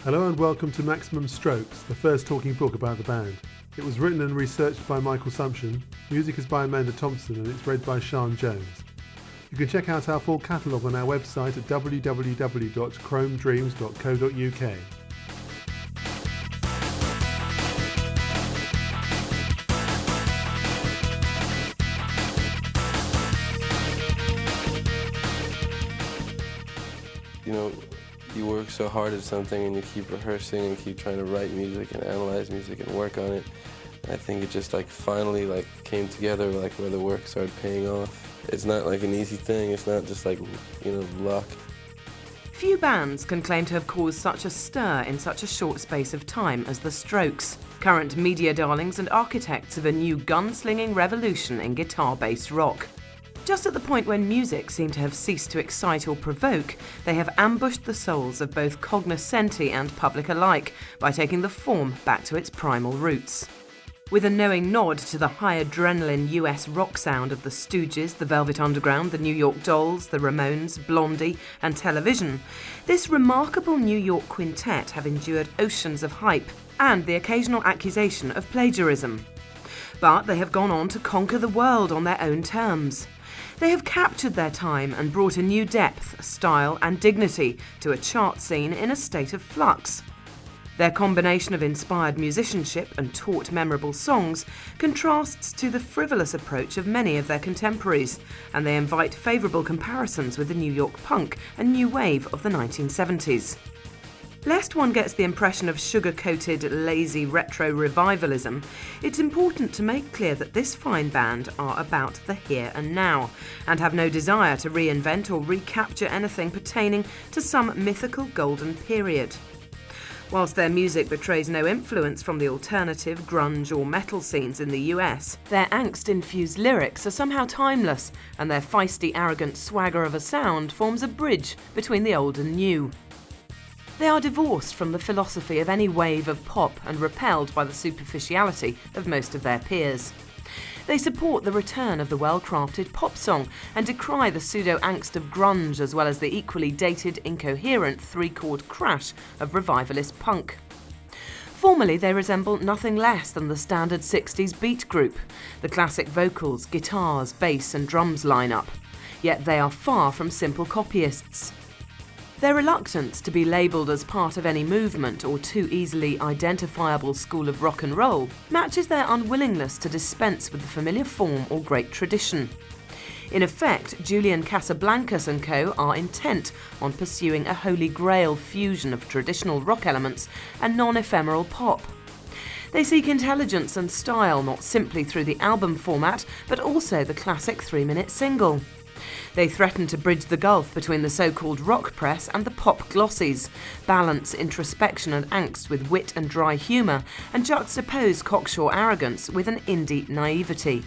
Hello and welcome to Maximum Strokes, the first talking book about the band. It was written and researched by Michael Sumption, music is by Amanda Thompson and it's read by Sian Jones. You can check out our full catalogue on our website at www.chromedreams.co.uk. You know, you work so hard at something and you keep rehearsing and keep trying to write music and analyze music and work on it. And I think it just finally came together where the work started paying off. It's not an easy thing, it's not just luck. Few bands can claim to have caused such a stir in such a short space of time as the Strokes, current media darlings and architects of a new gun-slinging revolution in guitar-based rock. Just at the point when music seemed to have ceased to excite or provoke, they have ambushed the souls of both cognoscenti and public alike by taking the form back to its primal roots. With a knowing nod to the high-adrenaline US rock sound of the Stooges, the Velvet Underground, the New York Dolls, the Ramones, Blondie and Television, this remarkable New York quintet have endured oceans of hype and the occasional accusation of plagiarism. But they have gone on to conquer the world on their own terms. They have captured their time and brought a new depth, style and dignity to a chart scene in a state of flux. Their combination of inspired musicianship and taut memorable songs contrasts to the frivolous approach of many of their contemporaries, and they invite favourable comparisons with the New York punk and new wave of the 1970s. Lest one gets the impression of sugar-coated, lazy retro revivalism, it's important to make clear that this fine band are about the here and now, and have no desire to reinvent or recapture anything pertaining to some mythical golden period. Whilst their music betrays no influence from the alternative, grunge or metal scenes in the US, their angst-infused lyrics are somehow timeless, and their feisty, arrogant swagger of a sound forms a bridge between the old and new. They are divorced from the philosophy of any wave of pop and repelled by the superficiality of most of their peers. They support the return of the well-crafted pop song and decry the pseudo-angst of grunge as well as the equally dated, incoherent three-chord crash of revivalist punk. Formally, they resemble nothing less than the standard 60s beat group, the classic vocals, guitars, bass and drums line-up. Yet they are far from simple copyists. Their reluctance to be labelled as part of any movement or too easily identifiable school of rock and roll matches their unwillingness to dispense with the familiar form or great tradition. In effect, Julian Casablancas and co. are intent on pursuing a holy grail fusion of traditional rock elements and non-ephemeral pop. They seek intelligence and style not simply through the album format, but also the classic 3-minute single. They threaten to bridge the gulf between the so-called rock press and the pop glossies, balance introspection and angst with wit and dry humour, and juxtapose cocksure arrogance with an indie naivety.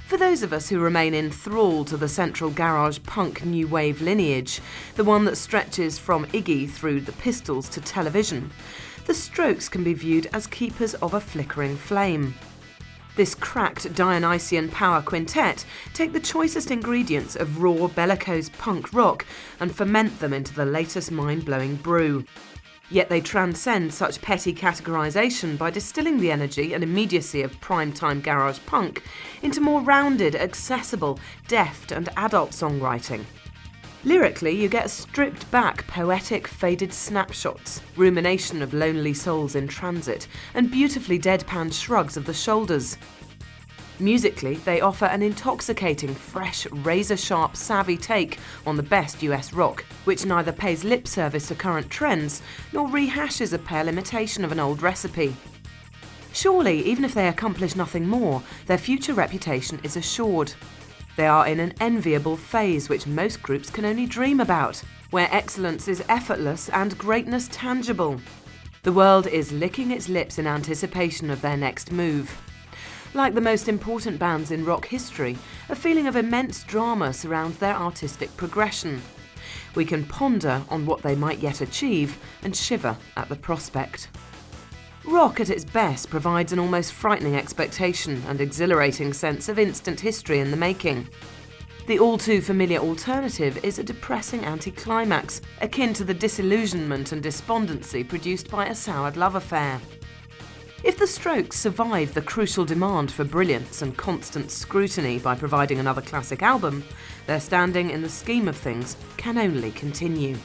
For those of us who remain enthralled to the central garage punk new wave lineage, the one that stretches from Iggy through the Pistols to Television, the Strokes can be viewed as keepers of a flickering flame. This cracked Dionysian power quintet take the choicest ingredients of raw, bellicose punk rock and ferment them into the latest mind-blowing brew. Yet they transcend such petty categorisation by distilling the energy and immediacy of prime-time garage punk into more rounded, accessible, deft and adult songwriting. Lyrically, you get stripped-back, poetic, faded snapshots, rumination of lonely souls in transit, and beautifully deadpan shrugs of the shoulders. Musically, they offer an intoxicating, fresh, razor-sharp, savvy take on the best US rock, which neither pays lip service to current trends, nor rehashes a pale imitation of an old recipe. Surely, even if they accomplish nothing more, their future reputation is assured. They are in an enviable phase which most groups can only dream about, where excellence is effortless and greatness tangible. The world is licking its lips in anticipation of their next move. Like the most important bands in rock history, a feeling of immense drama surrounds their artistic progression. We can ponder on what they might yet achieve and shiver at the prospect. Rock at its best provides an almost frightening expectation and exhilarating sense of instant history in the making. The all-too-familiar alternative is a depressing anticlimax, akin to the disillusionment and despondency produced by a soured love affair. If the Strokes survive the crucial demand for brilliance and constant scrutiny by providing another classic album, their standing in the scheme of things can only continue.